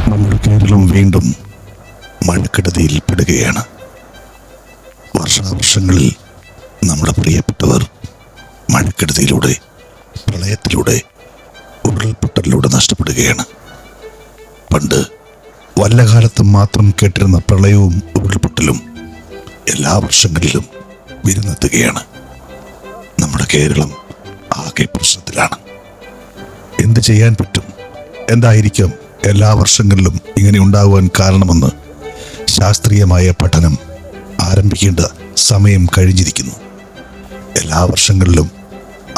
നമ്മുടെ കേരളം വീണ്ടും മഴക്കെടുതിയിൽപ്പെടുകയാണ്. വർഷാവർഷങ്ങളിൽ നമ്മുടെ പ്രിയപ്പെട്ടവർ മഴക്കെടുതിയിലൂടെ, പ്രളയത്തിലൂടെ, ഉരുൾപൊട്ടലിലൂടെ നഷ്ടപ്പെടുകയാണ്. പണ്ട് വല്ല കാലത്തും മാത്രം കേട്ടിരുന്ന പ്രളയവും ഉരുൾപൊട്ടലും എല്ലാ വർഷങ്ങളിലും വിരുന്നെത്തുകയാണ്. നമ്മുടെ കേരളം ആകെ പ്രശ്നത്തിലാണ്. എന്ത് ചെയ്യാൻ പറ്റും? എന്തായിരിക്കും എല്ലാ വർഷങ്ങളിലും ഇങ്ങനെ ഉണ്ടാകുവാൻ കാരണമെന്ന് ശാസ്ത്രീയമായ പഠനം ആരംഭിക്കേണ്ട സമയം കഴിഞ്ഞിരിക്കുന്നു. എല്ലാ വർഷങ്ങളിലും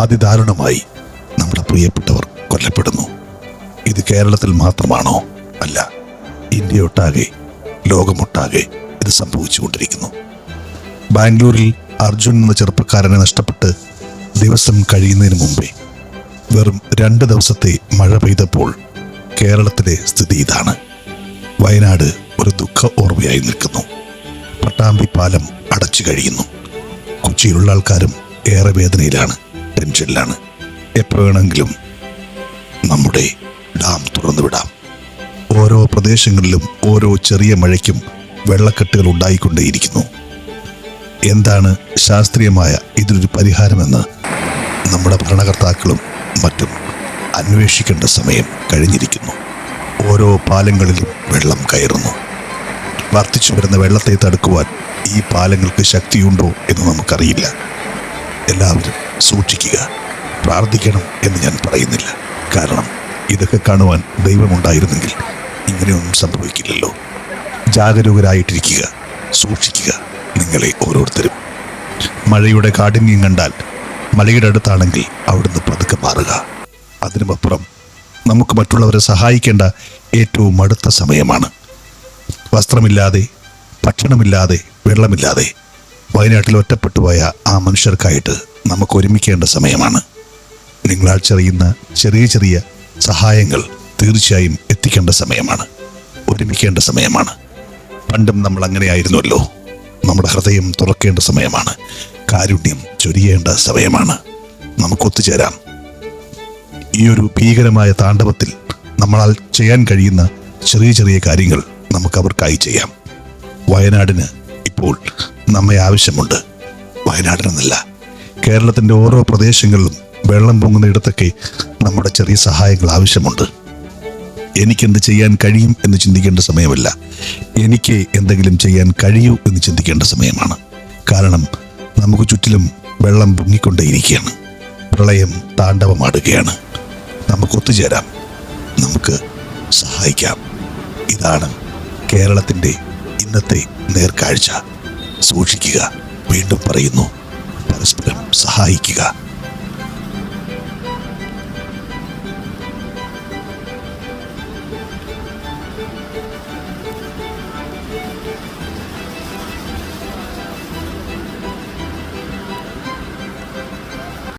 അതിദാരുണമായി നമ്മുടെ പ്രിയപ്പെട്ടവർ കൊല്ലപ്പെടുന്നു. ഇത് കേരളത്തിൽ മാത്രമാണോ? അല്ല, ഇന്ത്യയൊട്ടാകെ, ലോകമൊട്ടാകെ ഇത് സംഭവിച്ചുകൊണ്ടിരിക്കുന്നു. ബാംഗ്ലൂരിൽ അർജുൻ എന്ന ചെറുപ്പക്കാരനെ നഷ്ടപ്പെട്ട് ദിവസം കഴിയുന്നതിന് മുമ്പേ വെറും 2 ദിവസത്തെ മഴ പെയ്തപ്പോൾ കേരളത്തിലെ സ്ഥിതി ഇതാണ്. വയനാട് ഒരു ദുഃഖ ഓർമ്മയായി നിൽക്കുന്നു. പട്ടാമ്പി പാലം അടച്ചു കഴിയുന്നു. കൊച്ചിയിലുള്ള ആൾക്കാരും ഏറെ വേദനയിലാണ്, ടെൻഷനിലാണ്. എപ്പോൾ വേണമെങ്കിലും നമ്മുടെ ഡാം തുറന്നുവിടാം. ഓരോ പ്രദേശങ്ങളിലും ഓരോ ചെറിയ മഴയ്ക്കും വെള്ളക്കെട്ടുകൾ ഉണ്ടായിക്കൊണ്ടേയിരിക്കുന്നു. എന്താണ് ശാസ്ത്രീയമായ ഇതിനൊരു പരിഹാരമെന്ന് നമ്മുടെ ഭരണകർത്താക്കളും മറ്റും അന്വേഷിക്കേണ്ട സമയം കഴിഞ്ഞിരിക്കുന്നു. ഓരോ പാലങ്ങളിലും വെള്ളം കയറുന്നു. വർദ്ധിച്ചു വരുന്ന വെള്ളത്തെ തടുക്കുവാൻ ഈ പാലങ്ങൾക്ക് ശക്തിയുണ്ടോ എന്ന് നമുക്കറിയില്ല. എല്ലാവരും സൂക്ഷിക്കുക, പ്രാർത്ഥിക്കണം എന്ന് ഞാൻ പറയുന്നില്ല. കാരണം ഇതൊക്കെ കാണുവാൻ ദൈവമുണ്ടായിരുന്നെങ്കിൽ ഇങ്ങനെയൊന്നും സംഭവിക്കില്ലല്ലോ. ജാഗരൂകരായിട്ടിരിക്കുക, സൂക്ഷിക്കുക നിങ്ങളെ ഓരോരുത്തരും. മഴയുടെ കാഠിന്യം കണ്ടാൽ മലയുടെ അടുത്താണെങ്കിൽ അവിടുന്ന് പതുക്കെ മാറുക. അതിനുമപ്പുറം നമുക്ക് മറ്റുള്ളവരെ സഹായിക്കേണ്ട ഏറ്റവും അടുത്ത സമയമാണ്. വസ്ത്രമില്ലാതെ, ഭക്ഷണമില്ലാതെ, വെള്ളമില്ലാതെ വയനാട്ടിൽ ഒറ്റപ്പെട്ടുപോയ ആ മനുഷ്യർക്കായിട്ട് നമുക്ക് ഒരുമിക്കേണ്ട സമയമാണ്. നിങ്ങളാൽ ചെയ്യുന്ന ചെറിയ ചെറിയ സഹായങ്ങൾ തീർച്ചയായും എത്തിക്കേണ്ട സമയമാണ്, ഒരുമിക്കേണ്ട സമയമാണ്. പണ്ടും നമ്മൾ അങ്ങനെയായിരുന്നല്ലോ. നമ്മുടെ ഹൃദയം തുറക്കേണ്ട സമയമാണ്, കാരുണ്യം ചൊരിയേണ്ട സമയമാണ്. നമുക്കൊത്തുചേരാം. ഈ ഒരു ഭീകരമായ താണ്ഡവത്തിൽ നമ്മളാൽ ചെയ്യാൻ കഴിയുന്ന ചെറിയ ചെറിയ കാര്യങ്ങൾ നമുക്ക് അവർക്കായി ചെയ്യാം. വയനാടിന് ഇപ്പോൾ നമ്മെ ആവശ്യമുണ്ട്. വയനാടിനെന്നല്ല, കേരളത്തിൻ്റെ ഓരോ പ്രദേശങ്ങളിലും വെള്ളം പൊങ്ങുന്ന ഇടത്തൊക്കെ നമ്മുടെ ചെറിയ സഹായങ്ങൾ ആവശ്യമുണ്ട്. എനിക്കെന്ത് ചെയ്യാൻ കഴിയും എന്ന് ചിന്തിക്കേണ്ട സമയമല്ല, എനിക്ക് എന്തെങ്കിലും ചെയ്യാൻ കഴിയൂ എന്ന് ചിന്തിക്കേണ്ട സമയമാണ്. കാരണം നമുക്ക് ചുറ്റിലും വെള്ളം പൊങ്ങിക്കൊണ്ടേയിരിക്കുകയാണ്. പ്രളയം താണ്ഡവമാടുകയാണ്. നമുക്ക് ഒത്തുചേരാം, നമുക്ക് സഹായിക്കാം. ഇതാണ് കേരളത്തിൻ്റെ ഇന്നത്തെ നേർക്കാഴ്ച. സൂക്ഷിക്കുക. വീണ്ടും പറയുന്നു, പരസ്പരം സഹായിക്കുക.